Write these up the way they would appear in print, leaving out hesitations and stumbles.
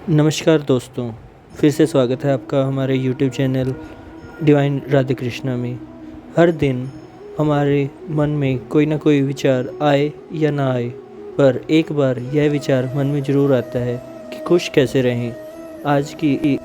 नमस्कार दोस्तों, फिर से स्वागत है आपका हमारे YouTube channel divine Radhe Krishna में। हर दिन हमारे मन में कोई ना कोई विचार आए या ना आए, पर एक बार यह विचार मन में ज़रूर आता है कि खुश कैसे रहें। आज की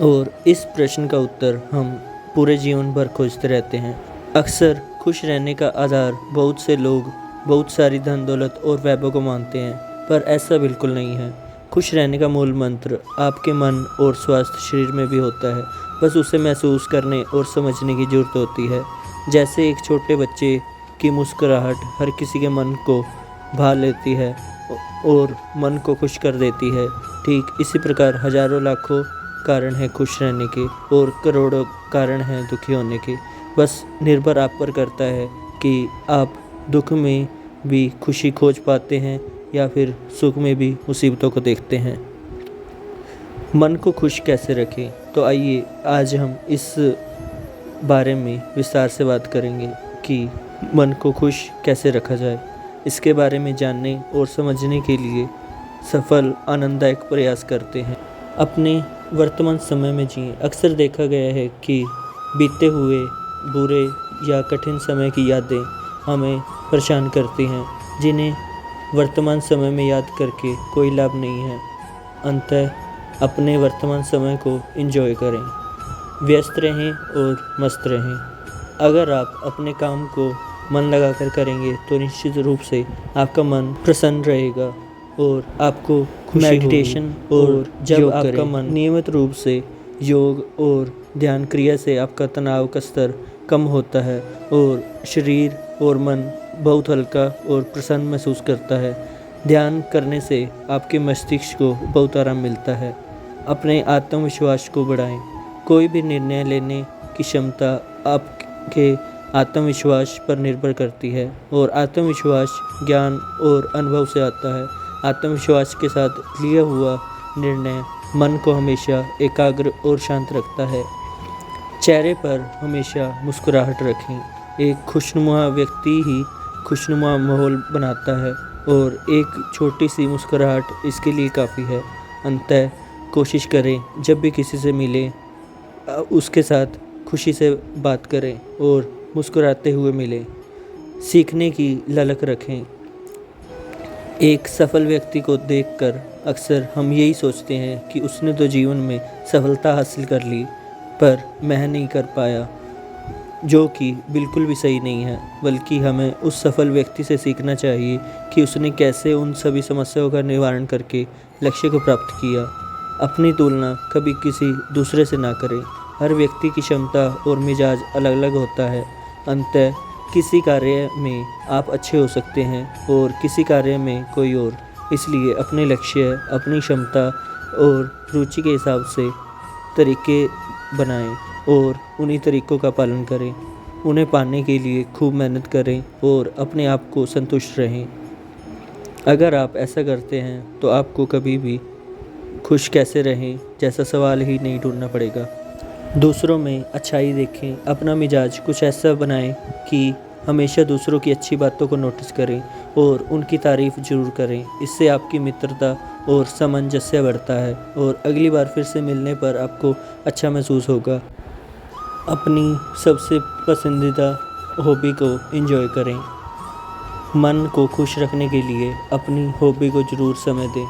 और इस प्रश्न का उत्तर हम पूरे जीवन भर खोजते रहते हैं। अक्सर खुश रहने का आधार बहुत से लोग बहुत सारी धन दौलत और वैभव को मानते हैं, पर ऐसा बिल्कुल नहीं है। खुश रहने का मूल मंत्र आपके मन और स्वास्थ्य शरीर में भी होता है, बस उसे महसूस करने और समझने की ज़रूरत होती है। जैसे एक छोटे बच्चे की मुस्कुराहट हर किसी के मन को भा लेती है और मन को खुश कर देती है, ठीक इसी प्रकार हजारों लाखों कारण हैं खुश रहने के और करोड़ों कारण हैं दुखी होने के। बस निर्भर आप पर करता है कि आप दुख में भी खुशी खोज पाते हैं या फिर सुख में भी मुसीबतों को देखते हैं। मन को खुश कैसे रखें, तो आइए आज हम इस बारे में विस्तार से बात करेंगे कि मन को खुश कैसे रखा जाए। इसके बारे में जानने और समझने के लिए सफल आनंददायक प्रयास करते हैं। अपने वर्तमान समय में जिए। अक्सर देखा गया है कि बीते हुए बुरे या कठिन समय की यादें हमें परेशान करती हैं, जिन्हें वर्तमान समय में याद करके कोई लाभ नहीं है। अंततः अपने वर्तमान समय को एंजॉय करें, व्यस्त रहें और मस्त रहें। अगर आप अपने काम को मन लगाकर करेंगे तो निश्चित रूप से आपका मन प्रसन्न रहेगा और आपको खुशी मेडिटेशन और जब आपका मन नियमित रूप से योग और ध्यान क्रिया से आपका तनाव का स्तर कम होता है और शरीर और मन बहुत हल्का और प्रसन्न महसूस करता है। ध्यान करने से आपके मस्तिष्क को बहुत आराम मिलता है। अपने आत्मविश्वास को बढ़ाएं। कोई भी निर्णय लेने की क्षमता आपके आत्मविश्वास पर निर्भर करती है और आत्मविश्वास ज्ञान और अनुभव से आता है। आत्मविश्वास के साथ लिया हुआ निर्णय मन को हमेशा एकाग्र और शांत रखता है। चेहरे पर हमेशा मुस्कुराहट रखें। एक खुशनुमा व्यक्ति ही खुशनुमा माहौल बनाता है और एक छोटी सी मुस्कुराहट इसके लिए काफ़ी है। अंततः कोशिश करें जब भी किसी से मिलें उसके साथ खुशी से बात करें और मुस्कुराते हुए मिलें। सीखने की ललक रखें। एक सफल व्यक्ति को देखकर अक्सर हम यही सोचते हैं कि उसने तो जीवन में सफलता हासिल कर ली, पर मैं नहीं कर पाया, जो कि बिल्कुल भी सही नहीं है। बल्कि हमें उस सफल व्यक्ति से सीखना चाहिए कि उसने कैसे उन सभी समस्याओं का निवारण करके लक्ष्य को प्राप्त किया। अपनी तुलना कभी किसी दूसरे से ना करें। हर व्यक्ति की क्षमता और मिजाज अलग अलग होता है। अंततः किसी कार्य में आप अच्छे हो सकते हैं और किसी कार्य में कोई और। इसलिए अपने लक्ष्य, अपनी क्षमता और रुचि के हिसाब से तरीके बनाएं और उन्हीं तरीक़ों का पालन करें। उन्हें पाने के लिए खूब मेहनत करें और अपने आप को संतुष्ट रहें। अगर आप ऐसा करते हैं तो आपको कभी भी खुश कैसे रहें जैसा सवाल ही नहीं ढूंढना पड़ेगा। दूसरों में अच्छाई देखें। अपना मिजाज कुछ ऐसा बनाएं कि हमेशा दूसरों की अच्छी बातों को नोटिस करें और उनकी तारीफ़ ज़रूर करें। इससे आपकी मित्रता और सामंजस्य बढ़ता है और अगली बार फिर से मिलने पर आपको अच्छा महसूस होगा। अपनी सबसे पसंदीदा हॉबी को एंजॉय करें। मन को खुश रखने के लिए अपनी हॉबी को ज़रूर समय दें,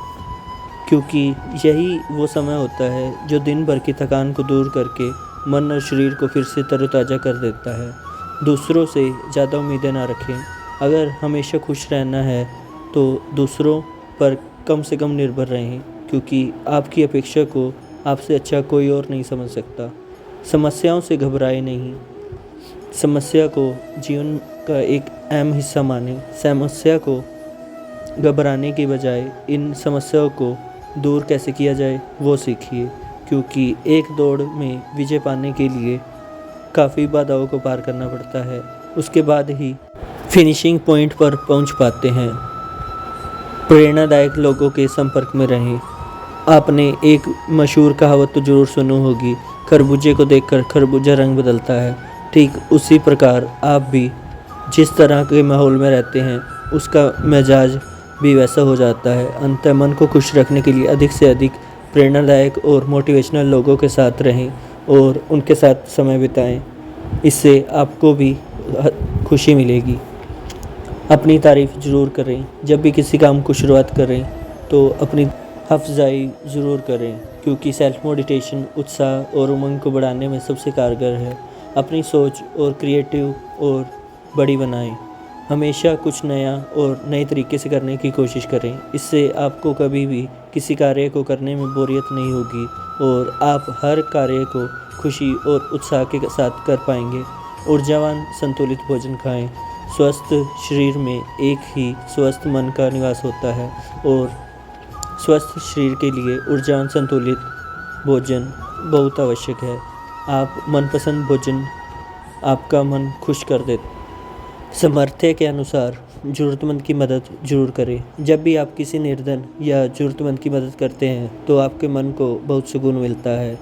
क्योंकि यही वो समय होता है जो दिन भर की थकान को दूर करके मन और शरीर को फिर से तरोताज़ा कर देता है। दूसरों से ज़्यादा उम्मीदें ना रखें। अगर हमेशा खुश रहना है तो दूसरों पर कम से कम निर्भर रहें, क्योंकि आपकी अपेक्षा को आपसे अच्छा कोई और नहीं समझ सकता। समस्याओं से घबराए नहीं। समस्या को जीवन का एक अहम हिस्सा मानें। समस्या को घबराने के बजाय इन समस्याओं को दूर कैसे किया जाए वो सीखिए, क्योंकि एक दौड़ में विजय पाने के लिए काफ़ी बाधाओं को पार करना पड़ता है। उसके बाद ही फिनिशिंग पॉइंट पर पहुंच पाते हैं। प्रेरणादायक लोगों के संपर्क में रहें। आपने एक मशहूर कहावत तो ज़रूर सुनी होगी, खरबूजे को देखकर खरबूजा रंग बदलता है। ठीक उसी प्रकार आप भी जिस तरह के माहौल में रहते हैं उसका मिजाज भी वैसा हो जाता है। अंततः मन को खुश रखने के लिए अधिक से अधिक प्रेरणादायक और मोटिवेशनल लोगों के साथ रहें और उनके साथ समय बिताएं। इससे आपको भी खुशी मिलेगी। अपनी तारीफ़ ज़रूर करें। जब भी किसी काम को शुरुआत करें तो अपनी अफ़ज़ाई ज़रूर करें, क्योंकि सेल्फ मोटिवेशन उत्साह और उमंग को बढ़ाने में सबसे कारगर है। अपनी सोच और क्रिएटिव और बड़ी बनाएं। हमेशा कुछ नया और नए तरीके से करने की कोशिश करें। इससे आपको कभी भी किसी कार्य को करने में बोरियत नहीं होगी और आप हर कार्य को खुशी और उत्साह के साथ कर पाएंगे। ऊर्जावान संतुलित भोजन खाएं। स्वस्थ शरीर में एक ही स्वस्थ मन का निवास होता है और स्वस्थ शरीर के लिए ऊर्जावान संतुलित भोजन बहुत आवश्यक है। आप मनपसंद भोजन आपका मन खुश कर देता। सामर्थ्य के अनुसार ज़रूरतमंद की मदद ज़रूर करें। जब भी आप किसी निर्धन या ज़रूरतमंद की मदद करते हैं तो आपके मन को बहुत सुकून मिलता है।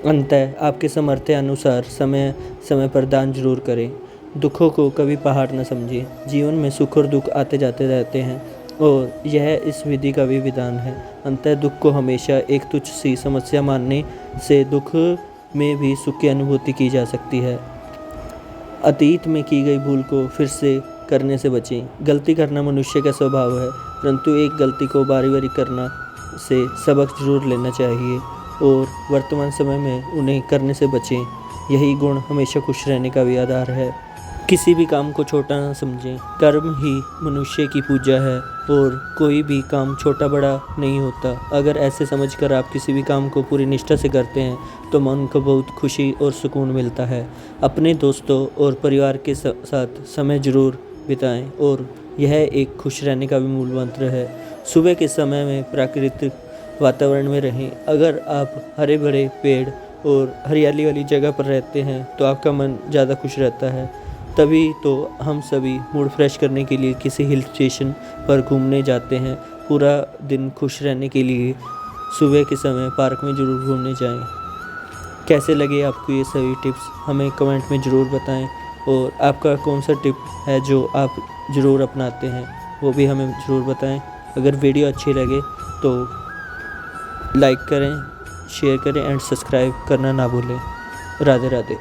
अंततः आपके सामर्थ्य अनुसार समय समय पर दान जरूर करें। दुखों को कभी पहाड़ न समझें। जीवन में सुख और दुख आते जाते रहते हैं और यह इस विधि का भी विधान है। अंततः दुख को हमेशा एक तुच्छ सी समस्या मानने से दुख में भी सुख की अनुभूति की जा सकती है। अतीत में की गई भूल को फिर से करने से बचें। गलती करना मनुष्य का स्वभाव है, परंतु एक गलती को बारी बारी करना से सबक जरूर लेना चाहिए और वर्तमान समय में उन्हें करने से बचें। यही गुण हमेशा खुश रहने का भी आधार है। किसी भी काम को छोटा न समझें। कर्म ही मनुष्य की पूजा है और कोई भी काम छोटा बड़ा नहीं होता। अगर ऐसे समझकर आप किसी भी काम को पूरी निष्ठा से करते हैं तो मन को बहुत खुशी और सुकून मिलता है। अपने दोस्तों और परिवार के साथ समय जरूर बिताएं और यह एक खुश रहने का भी मूल मंत्र है। सुबह के समय में प्राकृतिक वातावरण में रहें। अगर आप हरे भरे पेड़ और हरियाली वाली जगह पर रहते हैं तो आपका मन ज़्यादा खुश रहता है। तभी तो हम सभी मूड फ्रेश करने के लिए किसी हिल स्टेशन पर घूमने जाते हैं। पूरा दिन खुश रहने के लिए सुबह के समय पार्क में ज़रूर घूमने जाएं। कैसे लगे आपको ये सभी टिप्स हमें कमेंट में ज़रूर बताएं और आपका कौन सा टिप है जो आप ज़रूर अपनाते हैं वो भी हमें ज़रूर बताएं। अगर वीडियो अच्छी लगे तो लाइक करें, शेयर करें एंड सब्सक्राइब करना ना भूलें। राधे राधे।